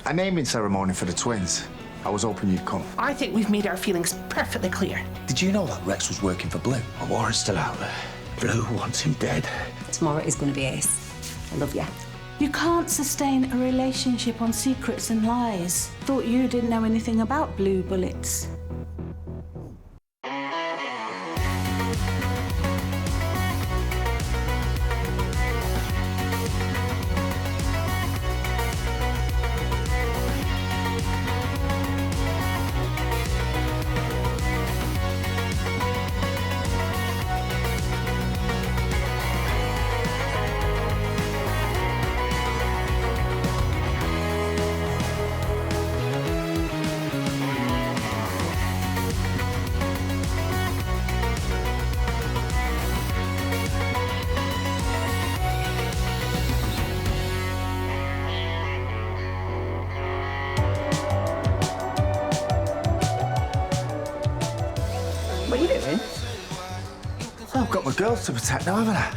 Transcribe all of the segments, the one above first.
A naming ceremony for the twins. I was hoping you'd come. I think we've made our feelings perfectly clear. Did you know that Rex was working for Blue? A warrant's still out there. Blue wants him dead. Tomorrow is going to be ace. I love you. You can't sustain a relationship on secrets and lies. Thought you didn't know anything about blue bullets. What are you doing? Oh, I've got my girls to protect now, haven't I?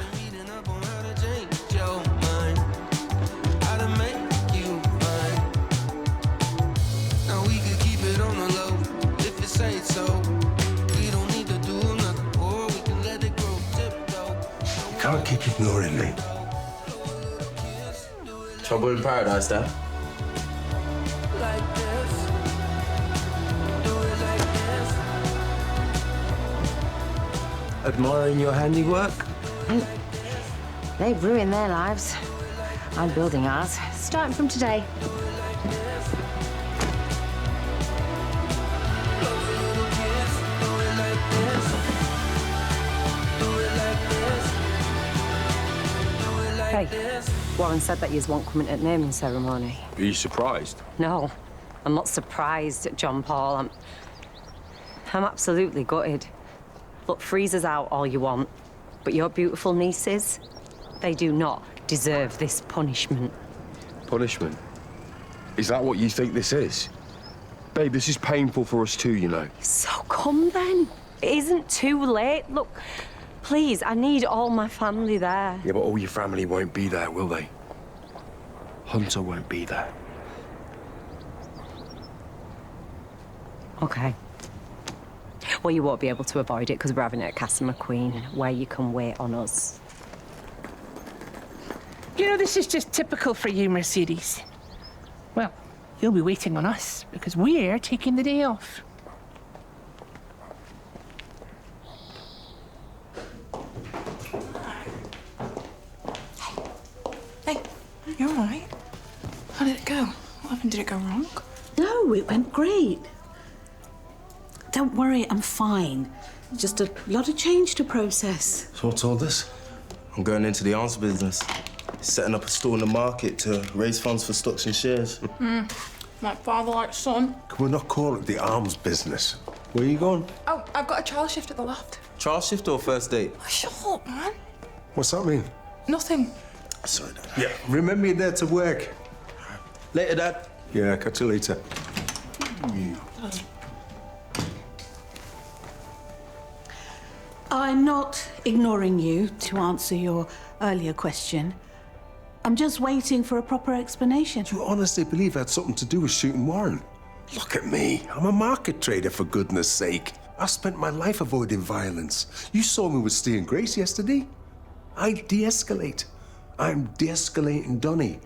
You can't keep ignoring me. Trouble in paradise, Dad. Admiring your handiwork? They've ruined their lives. I'm building ours, starting from today. Hey, Warren said that you want coming at naming ceremony. Are you surprised? No, I'm not surprised, John Paul. I'm absolutely gutted. Look, freeze us out all you want, but your beautiful nieces, they do not deserve this punishment. Punishment? Is that what you think this is? Babe, this is painful for us too, you know. So come then. It isn't too late. Look, please, I need all my family there. Yeah, but all your family won't be there, will they? Hunter won't be there. Okay. Well, you won't be able to avoid it because we're having it at Casa McQueen, where you can wait on us. You know, this is just typical for you, Mercedes. Well, you'll be waiting on us because we're taking the day off. Hey, you all right? How did it go? What happened? Did it go wrong? No, it went great. Don't worry, I'm fine. Just a lot of change to process. So I told this. I'm going into the arms business. Setting up a store in the market to raise funds for stocks and shares. Like father, like son. Can we not call it the arms business? Where are you going? Oh, I've got a trial shift at the loft. Trial shift or first date? Oh, shut up, man. What's that mean? Nothing. Sorry, Dad. Yeah, remember you're there to work. Later, Dad. Yeah, catch you later. I'm not ignoring you to answer your earlier question. I'm just waiting for a proper explanation. Do you honestly believe it had something to do with shooting Warren? Look at me. I'm a market trader, for goodness sake. I've spent my life avoiding violence. You saw me with Steve and Grace yesterday. I de-escalate. I'm de-escalating Donny.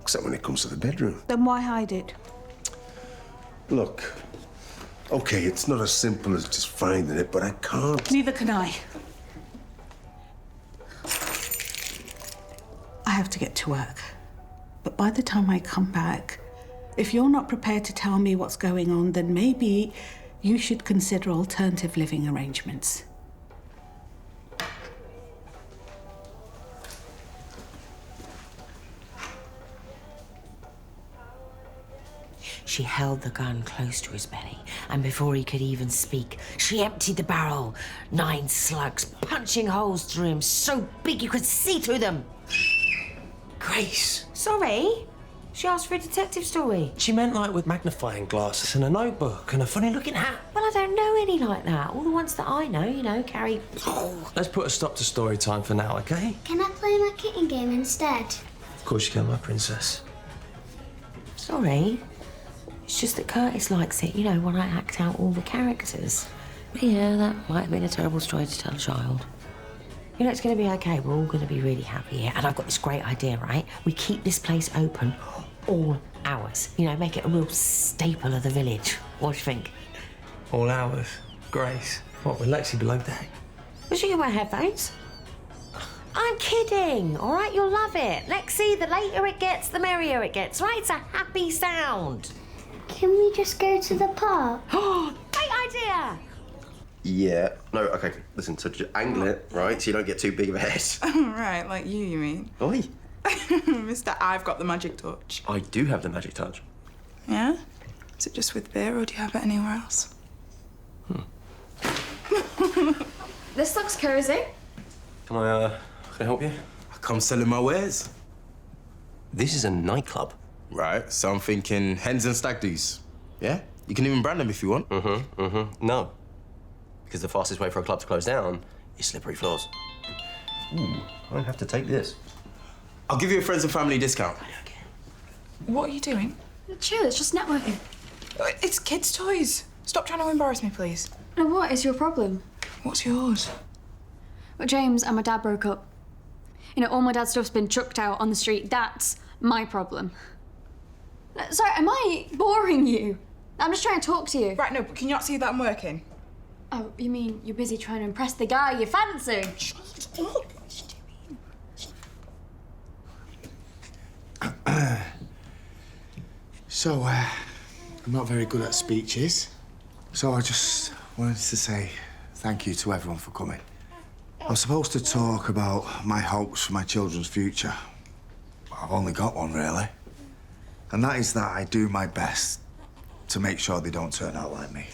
Except when it comes to the bedroom. Then why hide it? Look, okay, it's not as simple as just finding it, but I can't. Neither can I. I have to get to work. But by the time I come back, if you're not prepared to tell me what's going on, then maybe you should consider alternative living arrangements. She held the gun close to his belly, and before he could even speak, she emptied the barrel. 9 slugs, punching holes through him so big you could see through them. Grace. Sorry? She asked for a detective story. She meant like with magnifying glasses and a notebook and a funny-looking hat. Well, I don't know any like that. All the ones that I know, you know, carry... Let's put a stop to story time for now, okay? Can I play my kitten game instead? Of course you can, my princess. Sorry. It's just that Curtis likes it, you know, when I act out all the characters. But yeah, that might have been a terrible story to tell a child. You know, it's going to be okay. We're all going to be really happy here. And I've got this great idea, right? We keep this place open all hours. You know, make it a real staple of the village. What do you think? All hours. Grace. What, with Lexi below deck? Was you wear headphones? I'm kidding, all right? You'll love it. Lexi, the later it gets, the merrier it gets, right? It's a happy sound. Can we just go to the park? Great idea! Yeah. No, okay, listen, so just angle it, right, so you don't get too big of a head. Right, like you mean? Oi. Mister, I've got the magic touch. I do have the magic touch. Yeah? Is it just with beer, or do you have it anywhere else? This looks cozy. Can I help you? I come selling my wares. This is a nightclub. Right, so I'm thinking hens and stag do's. Yeah? You can even brand them if you want. No. Because the fastest way for a club to close down is slippery floors. Ooh, I'd have to take this. I'll give you a friends and family discount. What are you doing? Chill, it's just networking. It's kids' toys. Stop trying to embarrass me, please. Now, what is your problem? What's yours? Well, James and my dad broke up. You know, all my dad's stuff's been chucked out on the street. That's my problem. Sorry, am I boring you? I'm just trying to talk to you. Right, no, but can you not see that I'm working? Oh, you mean you're busy trying to impress the guy you fancy? So, I'm not very good at speeches. So I just wanted to say thank you to everyone for coming. I was supposed to talk about my hopes for my children's future. I've only got one, really. And that is that I do my best to make sure they don't turn out like me.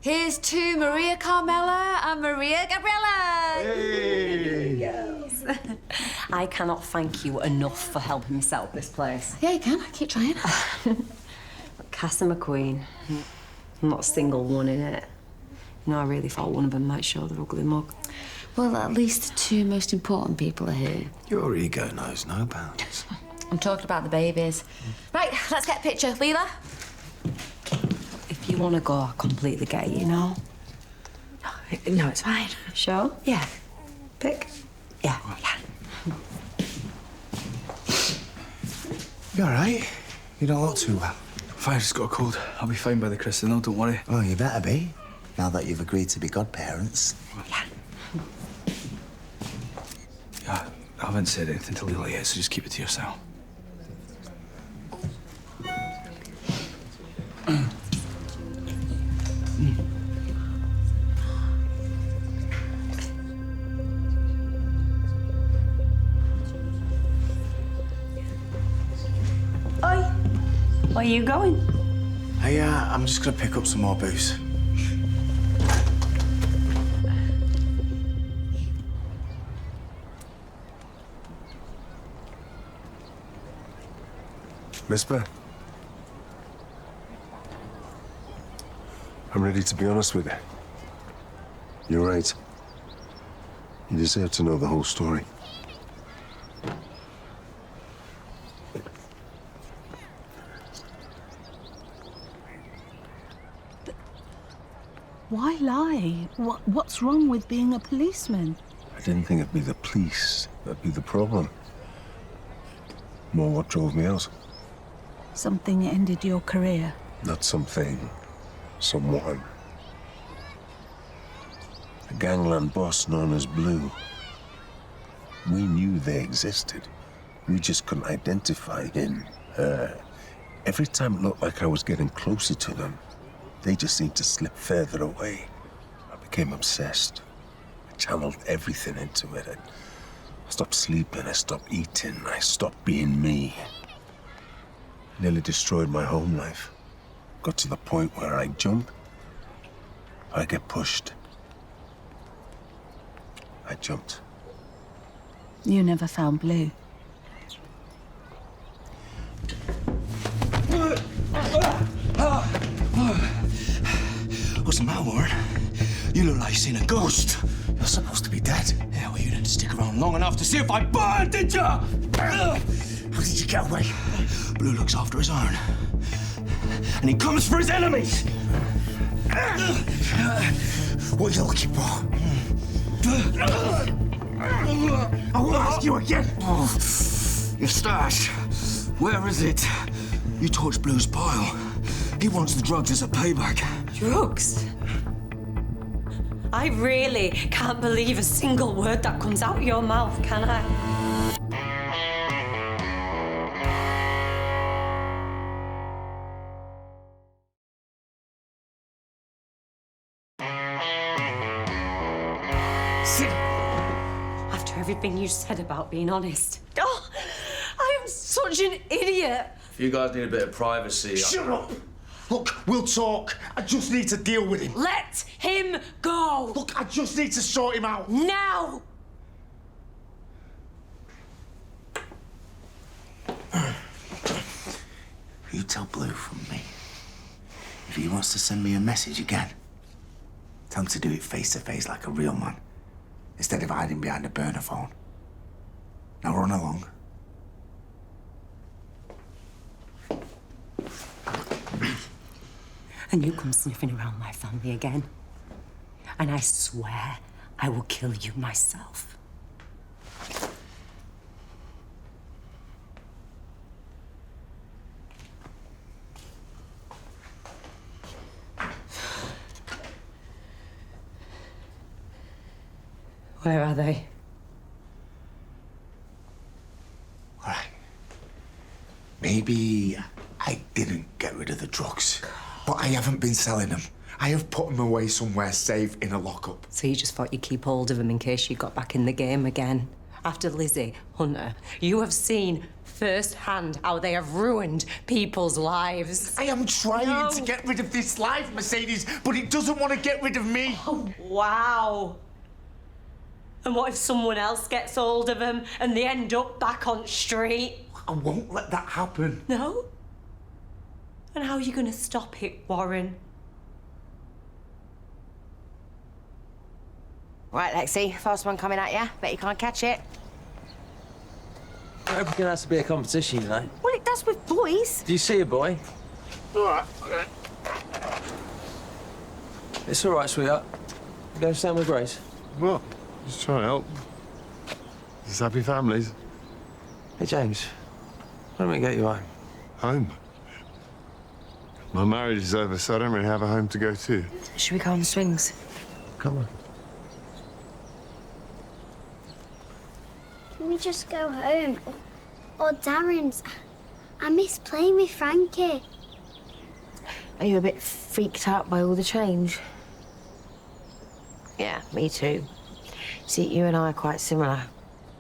Here's to Maria Carmela and Maria Gabriella. Hey! Yes. I cannot thank you enough for helping me set up this place. Yeah, you can. I keep trying. Casa McQueen, not a single one in it. You know, I really thought one of them might show the ugly mug. Well, at least the two most important people are here. Your ego knows no bounds. I'm talking about the babies. Right, let's get a picture. Leela? If you want to go, I completely get it, you know? No, it's fine. Sure? Yeah. Pick. Yeah. You all right? You don't look too well. If I just got a cold, I'll be fine by the christening, though, don't worry. Well, you better be, now that you've agreed to be godparents. Yeah, I haven't said anything to Leela yet, so just keep it to yourself. Oi, where are you going? Hey, I'm just gonna pick up some more booze. Miss Beth, I'm ready to be honest with you. You're right. You deserve to know the whole story. Why lie? What's wrong with being a policeman? I didn't think it'd be the police that'd be the problem. More what drove me out. Something ended your career. Not something. Someone. A gangland boss known as Blue. We knew they existed. We just couldn't identify him, her. Every time it looked like I was getting closer to them, they just seemed to slip further away. I became obsessed. I channeled everything into it. I stopped sleeping, I stopped eating, I stopped being me. Nearly destroyed my home life. Got to the point where I jump, I get pushed. I jumped. You never found Blue. What's the matter, Warren? You look like you've seen a ghost. You're supposed to be dead. Yeah, well, you didn't stick around long enough to see if I burned, did ya? How did you get away? Blue looks after his own. And he comes for his enemies! What are you looking for? I won't ask you again! Your stash. Where is it? You touched Blue's pile. He wants the drugs as a payback. Drugs? I really can't believe a single word that comes out of your mouth, can I? After everything you said about being honest. Oh, I am such an idiot. If you guys need a bit of privacy... Shut up! Look, we'll talk. I just need to deal with him. Let him go! Look, I just need to sort him out. Now! You tell Blue from me. If he wants to send me a message again, tell him to do it face to face like a real man, instead of hiding behind a burner phone. Now run along. And you come sniffing around my family again. And I swear I will kill you myself. Where are they? All right. Maybe I didn't get rid of the drugs, but I haven't been selling them. I have put them away somewhere safe in a lockup. So you just thought you'd keep hold of them in case you got back in the game again? After Lizzie, Hunter, you have seen firsthand how they have ruined people's lives. I am trying to get rid of this life, Mercedes, but it doesn't want to get rid of me. Oh, wow. And what if someone else gets hold of them and they end up back on street? I won't let that happen. No? And how are you going to stop it, Warren? Right, Lexi, first one coming at you. Bet you can't catch it. Everything has to be a competition, you know. Well, it does with boys. Do you see a boy? All right. It's all right, sweetheart. You going to stand with Grace? What? Just trying to help. Just happy families. Hey, James. Why don't we get you home? Home? My marriage is over, so I don't really have a home to go to. Should we go on the swings? Come on. Can we just go home? Or Darren's? I miss playing with Frankie. Are you a bit freaked out by all the change? Yeah, me too. See, you and I are quite similar.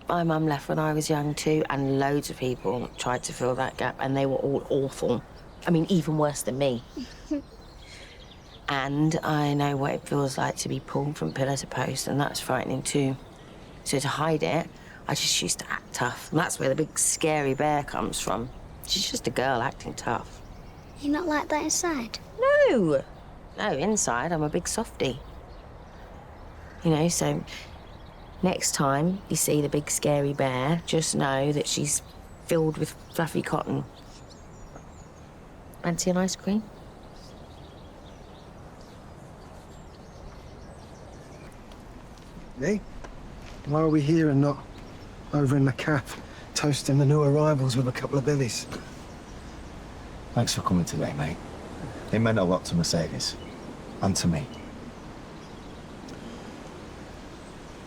My mum left when I was young too, and loads of people tried to fill that gap, and they were all awful. I mean, even worse than me. And I know what it feels like to be pulled from pillar to post, and that's frightening too. So to hide it, I just used to act tough. And that's where the big scary bear comes from. She's just a girl acting tough. You're not like that inside? No. No, inside I'm a big softie. You know, so next time you see the big scary bear, just know that she's filled with fluffy cotton. Fancy an ice cream? Hey, why are we here and not over in the cafe, toasting the new arrivals with a couple of billies? Thanks for coming today, mate. It meant a lot to Mercedes. And to me.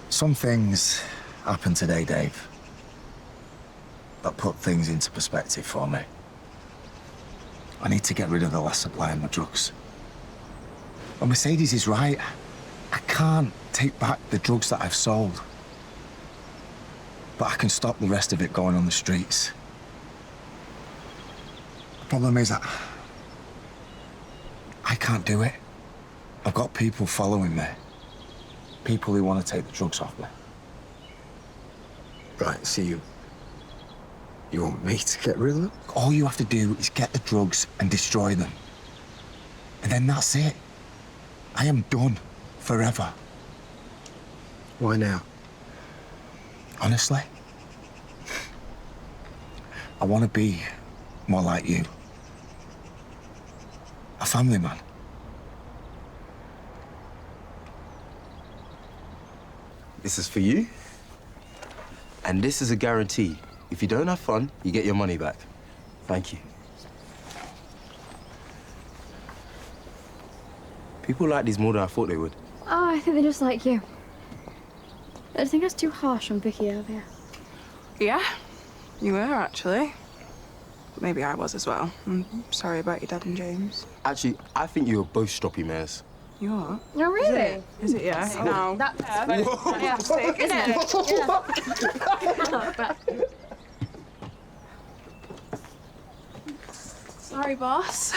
Some things happened today, Dave, that put things into perspective for me. I need to get rid of the last supply of my drugs. But Mercedes is right. I can't take back the drugs that I've sold. But I can stop the rest of it going on the streets. The problem is that I can't do it. I've got people following me. People who want to take the drugs off me. Right, so you want me to get rid of them? All you have to do is get the drugs and destroy them. And then that's it. I am done forever. Why now? Honestly, I want to be more like you. A family man. This is for you. And this is a guarantee. If you don't have fun, you get your money back. Thank you. People like these more than I thought they would. Oh, I think they're just like you. I think that's too harsh on Vicky earlier. Yeah, you were actually. Maybe I was as well. I'm sorry about your dad and James. Actually, I think you were both stroppy mares. You are? No, really? Is it? Yeah. No. That's Yeah, sick, isn't it? Sorry, boss.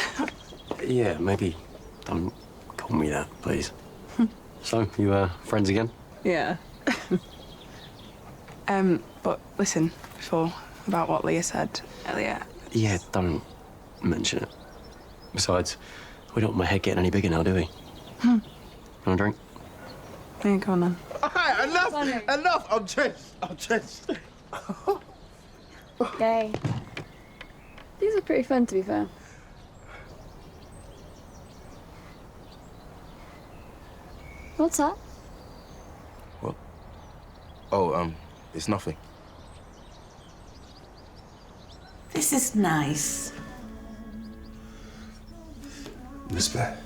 Yeah, maybe. Don't call me that, please. So, you friends again? Yeah. But listen, before, about what Leah said earlier. Yeah, don't mention it. Besides, we don't want my head getting any bigger now, do we? Want a drink? Yeah, go on then. Alright, enough! I'm drenched. Yay. These are pretty fun, to be fair. What's that? What? Oh, it's nothing. This is nice. Miss Blair,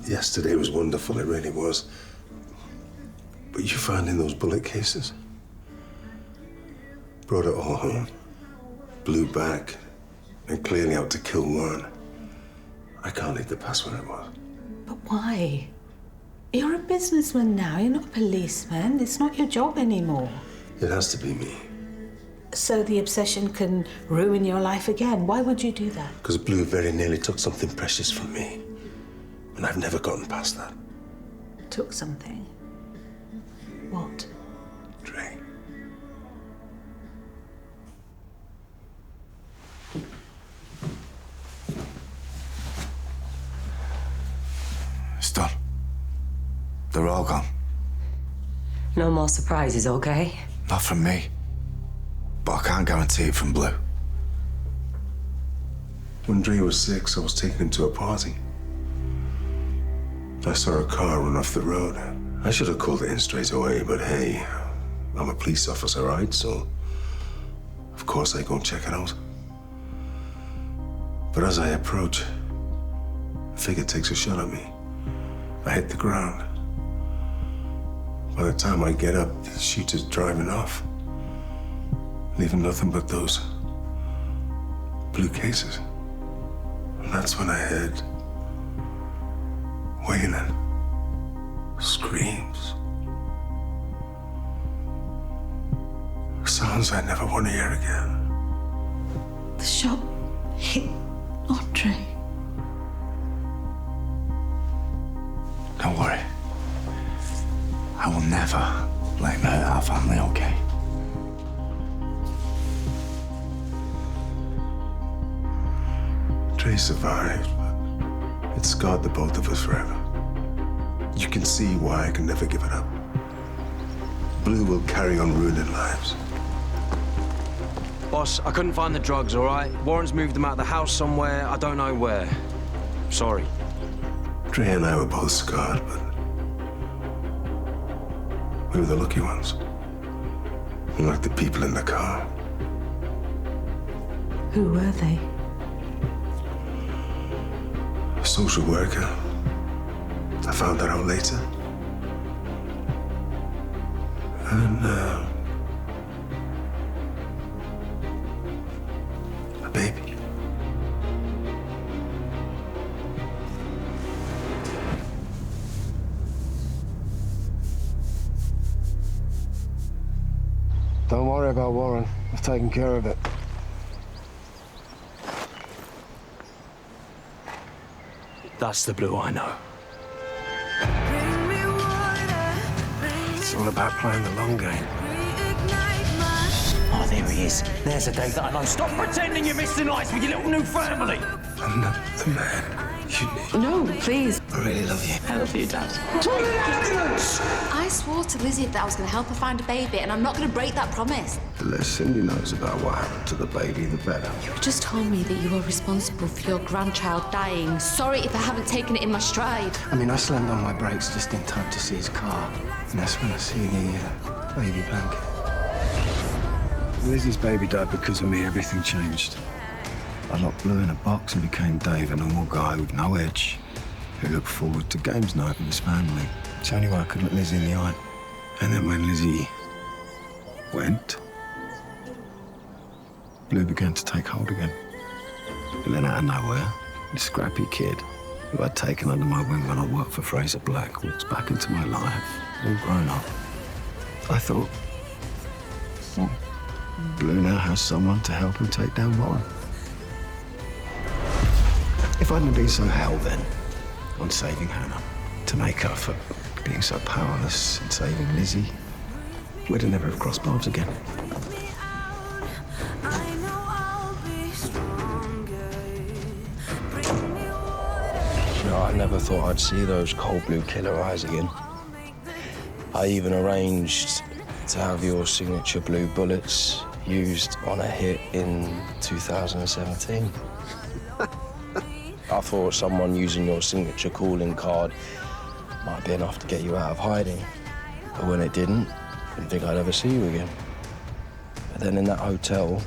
yesterday was wonderful, it really was. But you finding those bullet cases? Brought it all home. Blew back, and clearly out to kill Warren. I can't leave the past where it was. But why? You're a businessman now, you're not a policeman. It's not your job anymore. It has to be me. So the obsession can ruin your life again. Why would you do that? Because Blue very nearly took something precious from me. And I've never gotten past that. Took something? What? Dre. It's done. They're all gone. No more surprises, okay? Not from me. But I can't guarantee it from Blue. When Dre was 6, I was taking him to a party. I saw a car run off the road. I should have called it in straight away, but hey, I'm a police officer, right? So, of course, I go and check it out. But as I approach, a figure takes a shot at me. I hit the ground. By the time I get up, the shooter's driving off, leaving nothing but those blue cases. And that's when I heard wailing, screams, sounds I never want to hear again. The shot hit Andre. Don't worry. I will never let him hurt our family, okay? Dre survived, but it scarred the both of us forever. You can see why I can never give it up. Blue will carry on ruining lives. Boss, I couldn't find the drugs, all right? Warren's moved them out of the house somewhere, I don't know where. Sorry. Dre and I were both scarred, but we were the lucky ones. Unlike the people in the car. Who were they? A social worker. I found that out later. And, a baby. Don't worry about Warren. I've taken care of it. That's the Blue I know. It's all about playing the long game. Oh, there he is. There's a day that I know. Stop pretending you're Mr. Nice with your little new family. I'm not the man No, please. I really love you. I love you, Dad. I swore to Lizzie that I was going to help her find a baby, and I'm not going to break that promise. The less Cindy knows about what happened to the baby, the better. You just told me that you were responsible for your grandchild dying. Sorry if I haven't taken it in my stride. I mean, I slammed on my brakes just in time to see his car. And that's when I see the baby blanket. Lizzie's baby died because of me. Everything changed. I locked Blue in a box and became Dave, a normal guy with no edge, who looked forward to games night with his family. It's the only way I could look Lizzie in the eye. And then when Lizzie went, Blue began to take hold again. And then out of nowhere, this scrappy kid who I'd taken under my wing when I worked for Fraser Black walks back into my life, all grown up. I thought, well, Blue now has someone to help him take down Warren. If I hadn't been so hell-bent on saving Hannah, to make up for being so powerless in saving Lizzie, we'd have never have crossed paths again. You know, I never thought I'd see those cold blue killer eyes again. I even arranged to have your signature blue bullets used on a hit in 2017. I thought someone using your signature calling card might be enough to get you out of hiding. But when it didn't think I'd ever see you again. But then in that hotel,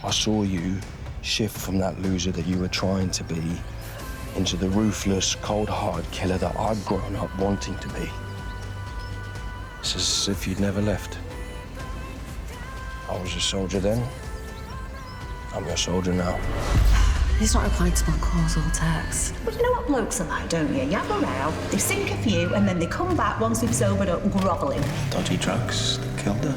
I saw you shift from that loser that you were trying to be into the ruthless, cold-hearted killer that I'd grown up wanting to be. It's as if you'd never left. I was your soldier then. I'm your soldier now. He's not replying to my calls or texts. Well, you know what blokes are like, don't you? You have a row, they sink a few, and then they come back once they've sobered up, grovelling. Dodgy drugs killed her.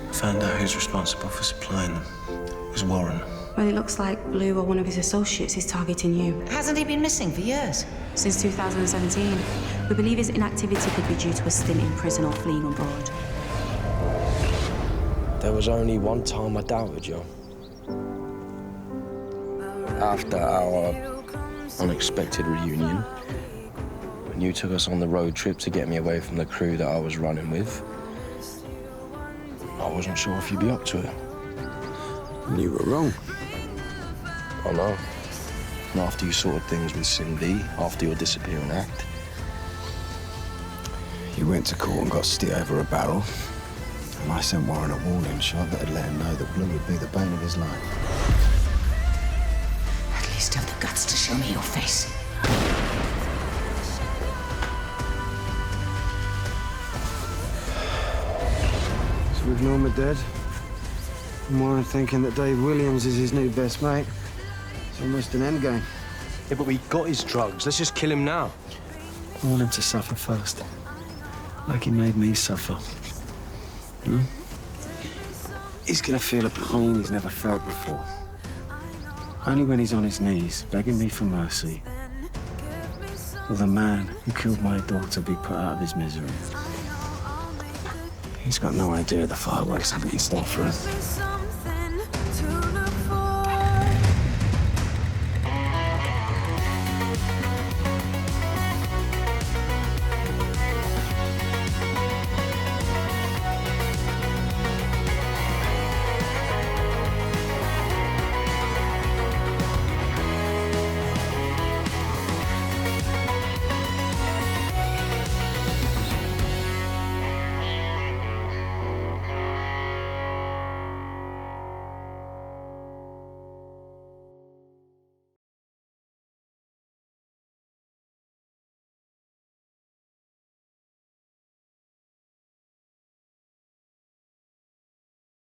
I found out who's responsible for supplying them. It was Warren. Well, it looks like Blue or one of his associates is targeting you. Hasn't he been missing for years? Since 2017. We believe his inactivity could be due to a stint in prison or fleeing abroad. There was only one time I doubted you. After our unexpected reunion, when you took us on the road trip to get me away from the crew that I was running with, I wasn't sure if you'd be up to it. And you were wrong. I know. And after you sorted things with Cindy, after your disappearing act, You went to court and got stick over a barrel. And I sent Warren a warning shot that had let him know that Blue would be the bane of his life. At least have the guts to show me your face. So with Norma dead, and Warren thinking that Dave Williams is his new best mate, it's almost an endgame. Yeah, but we got his drugs. Let's just kill him now. I want him to suffer first. Like he made me suffer. He's gonna feel a pain he's never felt before. Only when he's on his knees, begging me for mercy, will the man who killed my daughter be put out of his misery. He's got no idea of the fireworks I've in store for him.